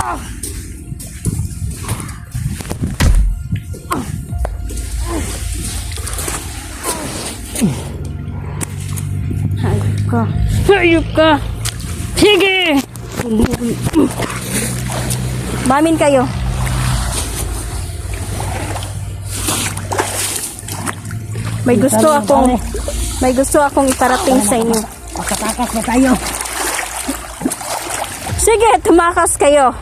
Hayop ka. Sige. Bamin kayo. May gusto akong iparating sa inyo. Makatakas na tayo. Sige, tumakas kayo.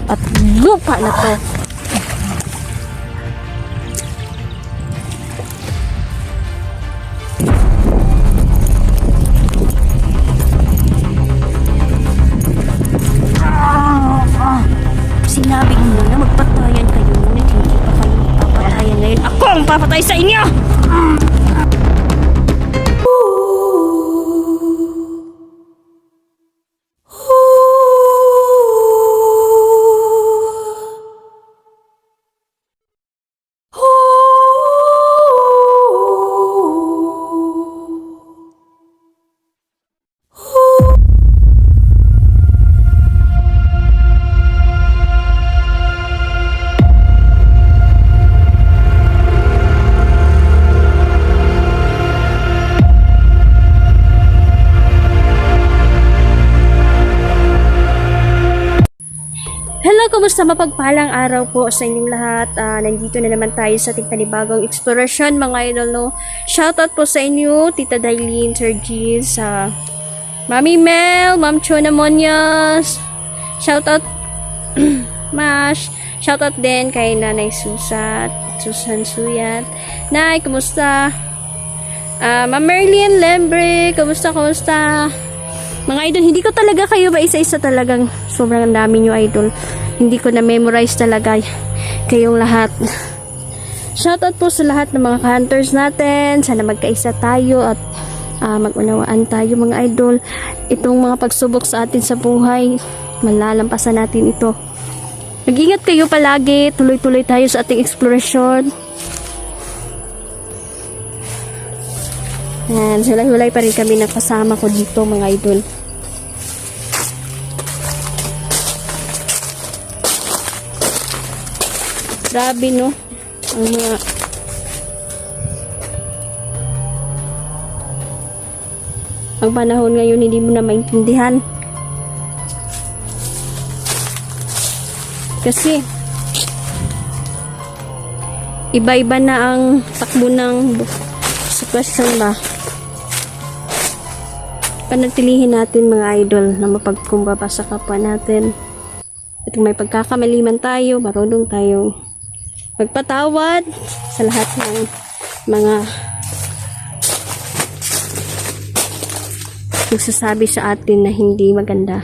At lupa na to. Sinabi mo na magpatayan kayo, ngunit hindi pa kayo magpapatayan. Ngayon ako ang papatay sa inyo! Kumusta, mapagpalang araw po sa inyong lahat. Nandito na naman tayo sa ating panibagong eksplorasyon, mga idol, no? Shoutout po sa inyo, Tita Dailin, Sir Giz, Mami Mel, Ma'am Chona Monyas, shoutout Mash, shoutout din kay Nanay Susan Suyat. Nay, kumusta? Ma'am Merlin Lembre, kumusta? Mga idol, hindi ko talaga kayo isa-isa, talagang sobrang dami nyo, idol. Hindi ko na-memorize talaga kayong lahat. Shoutout po sa lahat ng mga hunters natin. Sana magkaisa tayo at mag-unawaan tayo, mga idol. Itong mga pagsubok sa atin sa buhay, malalampasan natin ito. Mag-ingat kayo palagi. Tuloy-tuloy tayo sa ating eksplorasyon. Yan, hulay-hulay pa rin kami ng kasama ko dito, mga idol. Grabe, no? Ang panahon ngayon, hindi mo na maintindihan. Kasi iba-iba na ang takbo ng sitwasyon ba. Panatilihin natin, mga idol, na mapagkumbaba sa kapwa natin. At kung may pagkakamali man tayo, marunong tayo magpatawad sa lahat ng mga nagsasabi sa atin na hindi maganda.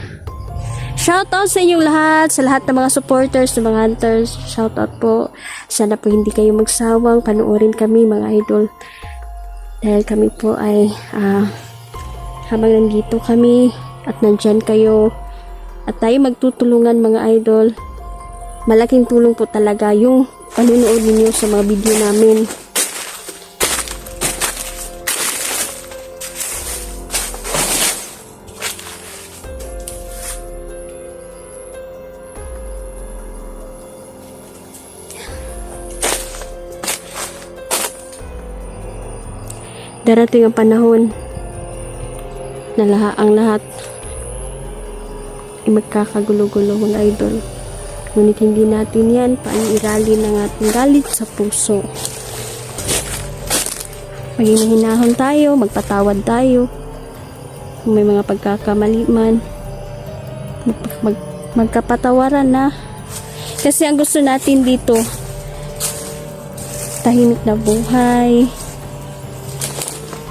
Shoutout sa inyong lahat, sa lahat ng mga supporters, ng mga hunters. Shoutout po. Sana po hindi kayo magsawang panuorin kami, mga idol. Dahil kami po ay habang nandito kami at nandyan kayo at tayo magtutulungan, mga idol, malaking tulong po talaga yung panunood ninyo sa mga video namin. Darating ang panahon na ang lahat ay magkakagulo-gulo, mga idol. Ngunit hindi natin yan pairalin ng ating galit sa puso. Maging mahinahon tayo, magpatawad tayo. Kung may mga pagkakamali man, magkapatawaran na. Kasi ang gusto natin dito, tahimik na buhay,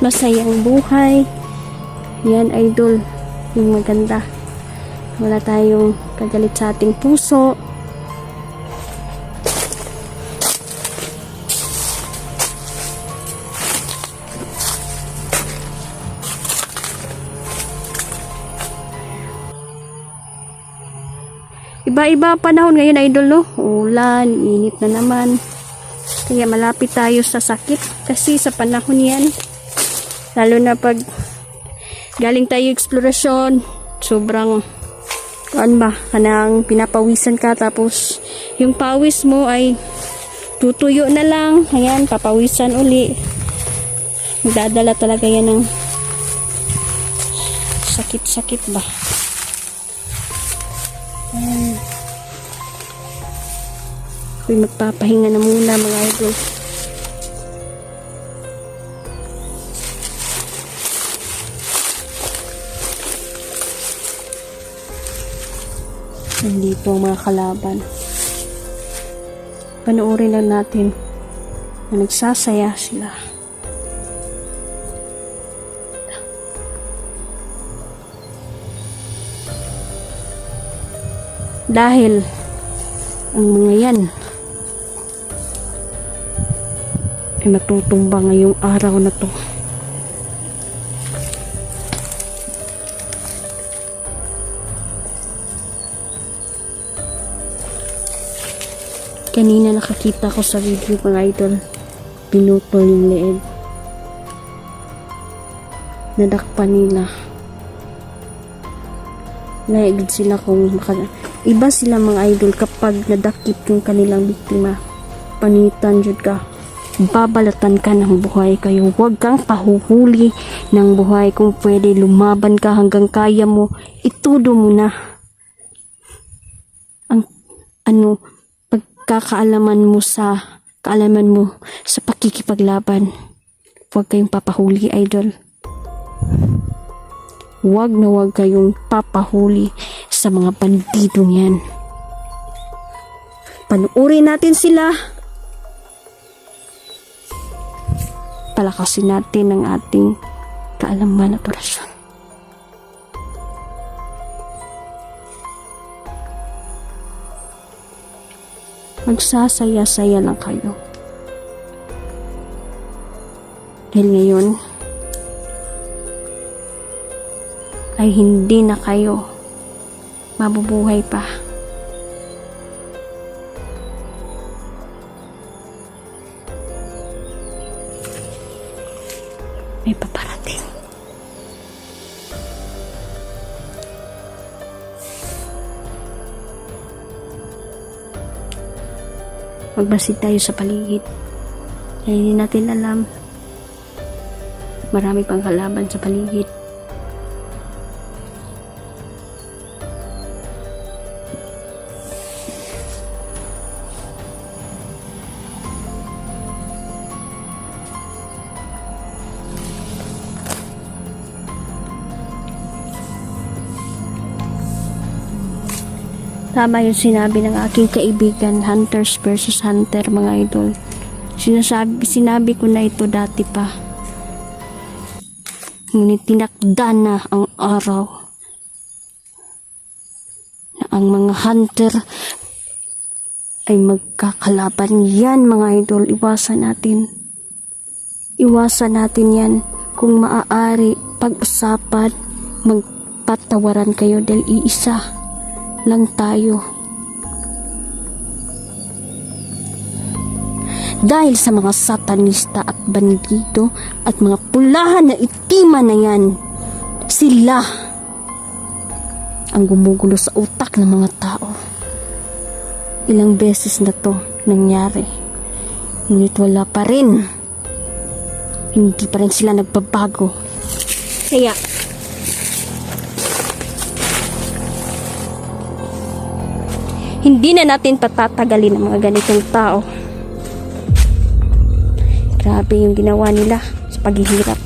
masayang buhay. Yan, idol, yung maganda. Wala tayong kagalit sa ating puso. Iba-iba panahon ngayon, idol, no? Ulan, init na naman. Kaya malapit tayo sa sakit kasi sa panahon yan. Lalo na pag galing tayo eksplorasyon, sobrang kuan ba, kanang pinapawisan ka, tapos yung pawis mo ay tutuyo na lang, ayan, papawisan uli. Magdadala talaga yan ng sakit-sakit ba. Ako'y magpapahinga na muna mga idol. Nandito ang mga kalaban. Panoorin lang natin na nagsasaya sila. Dahil ang mga yan ay matutumba ngayong araw na to. Kanina nakakita ko sa video mga idol, pinutol yung leeg. Nadakpan nila. Naigid sila kung iba sila mga idol kapag nadakip yung kanilang biktima. Panitan jud ka. Babalatan ka ng buhay kayo. Huwag kang pahuhuli ng buhay. Kung pwede, lumaban ka hanggang kaya mo. Itudo mo na ang pagkakaalaman mo sa pakikipaglaban. Huwag kayong papahuli, idol. Huwag na huwag kayong papahuli sa mga bandidong yan. Panuorin natin sila. Palakasin natin ang ating kaalaman at orasyon. Magsasaya-saya lang kayo. Dahil ngayon ay hindi na kayo mabubuhay pa. May paparating. Magbasid tayo sa paligid. Kaya hindi natin alam. Marami pang kalaban sa paligid. Tama yung sinabi ng aking kaibigan, hunters versus hunter mga idol. Sinabi ko na ito dati pa. Ngunit tinakda na ang araw na ang mga hunter ay magkakalaban. Yan mga idol, iwasan natin. Iwasan natin yan. Kung maaari, pag-usapan, magpatawaran kayo dahil iisa lang tayo. Dahil sa mga satanista at bandido at mga pulahan na itima na yan, sila ang gumugulo sa utak ng mga tao. Ilang beses na to nangyari, ngunit wala pa rin. Hindi pa rin sila nagbabago. Kaya hindi na natin patatagalin ang mga ganitong tao. Grabe yung ginawa nila sa paghihirap.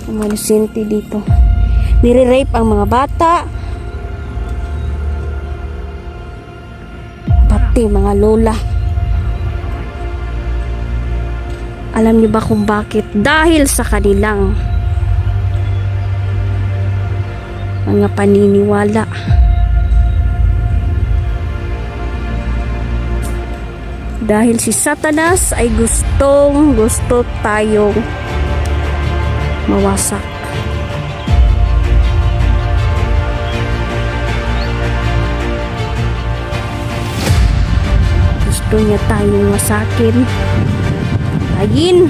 Ang mga inosente dito. Nire-rape ang mga bata. Pati mga lola. Alam niyo ba kung bakit? Dahil sa kanilang mga paniniwala. Dahil si Satanas ay gusto tayong mawasak. Gusto niya tayong masakin, patayin,